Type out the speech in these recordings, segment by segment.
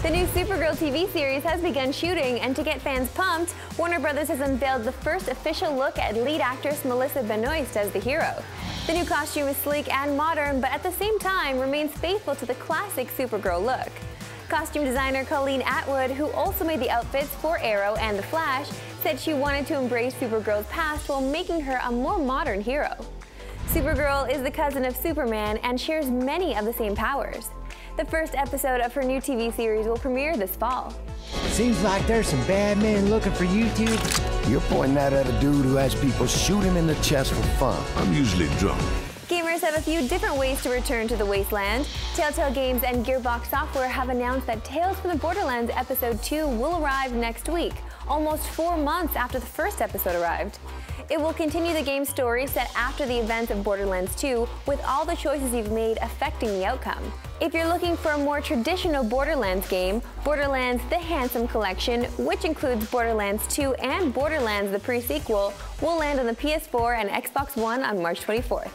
The new Supergirl TV series has begun shooting, and to get fans pumped, Warner Brothers has unveiled the first official look at lead actress Marissa as the hero. The new costume is sleek and modern, but at the same time remains faithful to the classic Supergirl look. Costume designer Colleen Atwood, who also made the outfits for Arrow and The Flash, said she wanted to embrace Supergirl's past while making her a more modern hero. Supergirl is the cousin of Superman and shares many of the same powers. The first episode of her new TV series will premiere this fall. Seems like there's some bad men looking for you two. You're pointing that at a dude who has people shoot him in the chest for fun. I'm usually drunk. Gamers have a few different ways to return to the wasteland. Telltale Games and Gearbox Software have announced that Tales from the Borderlands Episode 2 will arrive next week, almost 4 months after the first episode arrived. It will continue the game's story set after the events of Borderlands 2, with all the choices you've made affecting the outcome. If you're looking for a more traditional Borderlands game, Borderlands The Handsome Collection, which includes Borderlands 2 and Borderlands the pre-sequel, will land on the PS4 and Xbox One on March 24th.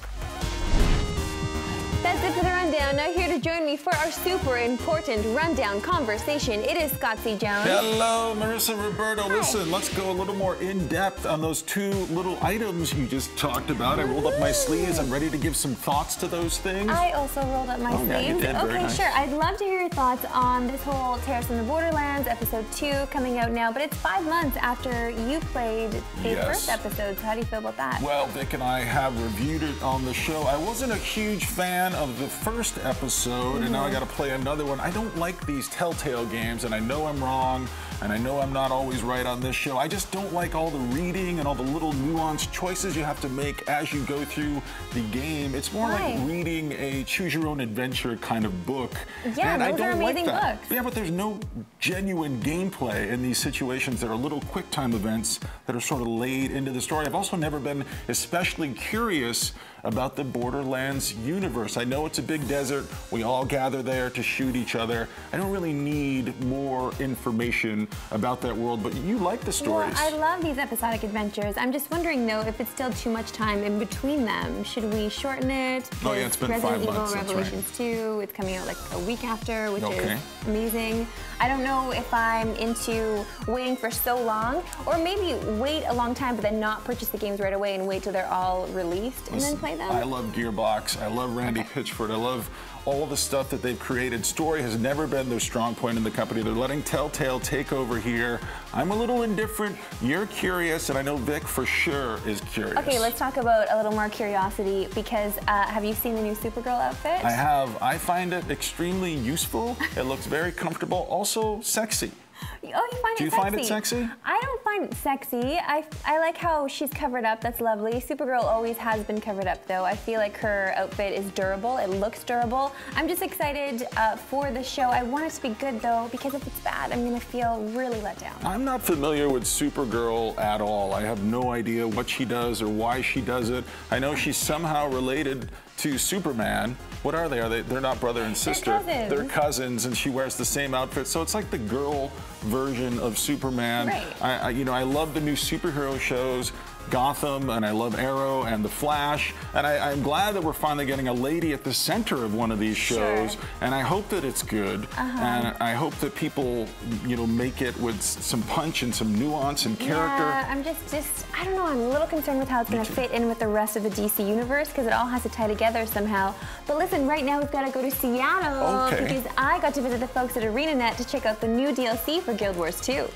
That's it for the rundown. Now here to join me for our super important rundown conversation, it is Scott C. Jones. Hello, Marissa, Roberto. Hi. Listen, let's go a little more in-depth on those two little items you just talked about. I rolled up my sleeves. I'm ready to give some thoughts to those things. I also rolled up my sleeves. Yeah, you did. Very Okay, nice. sure. I'd love to hear your thoughts on this whole Tales from the Borderlands Episode 2 coming out now, but it's 5 months after you played the first episode, so how do you feel about that? Well, Vic and I have reviewed it on the show. I wasn't a huge fan of the first episode, and now I got to play another one. I don't like these Telltale games, and I know I'm wrong, and I know I'm not always right on this show. I just don't like all the reading and all the little nuanced choices you have to make as you go through the game. It's more like reading a choose-your-own-adventure kind of book. Yeah, and those I don't are amazing like that. books. Yeah, but there's no genuine gameplay in these situations that are little quick-time events that are sort of laid into the story. I've also never been especially curious about the Borderlands universe. I know it's a big desert. We all gather there to shoot each other. I don't really need more information about that world, but you like the stories. Well, I love these episodic adventures. I'm just wondering, though, if it's still too much time in between them. Should we shorten it? Oh, yeah, it's been Resident 5 months, Evil that's Revelations 2, it's coming out like a week after, which Okay. is amazing. I don't know if I'm into waiting for so long, or maybe wait a long time but then not purchase the games right away and wait till they're all released and then play them. I love Gearbox. I love Randy Pitchford. I love all the stuff that they've created. Story has never been their strong point in the company. They're letting Telltale take over here. I'm a little indifferent. You're curious, and I know Vic for sure is curious. Okay, let's talk about a little more curiosity, because have you seen the new Supergirl outfit? I have. I find it extremely useful. It looks very comfortable, also sexy. Oh, you find it sexy? Do you find it sexy? I don't find it sexy. I like how she's covered up. That's lovely. Supergirl always has been covered up, though. I feel like her outfit is durable. It looks durable. I'm just excited for the show. I want it to be good, though, because if it's bad, I'm going to feel really let down. I'm not familiar with Supergirl at all. I have no idea what she does or why she does it. I know she's somehow related to Superman. What are they? They're not brother and sister. They're cousins. They're cousins, and she wears the same outfit. So it's like the girl version of Superman. Right. I love the new superhero shows, Gotham, and I love Arrow and The Flash. And I'm glad that we're finally getting a lady at the center of one of these shows. Sure. And I hope that it's good. And I hope that people, make it with some punch and some nuance and character. Yeah, I'm just I don't know, I'm a little concerned with how it's going to fit in with the rest of the DC universe, because it all has to tie together somehow. But listen, right now we've got to go to Seattle, because I got to visit the folks at ArenaNet to check out the new DLC for Guild Wars 2.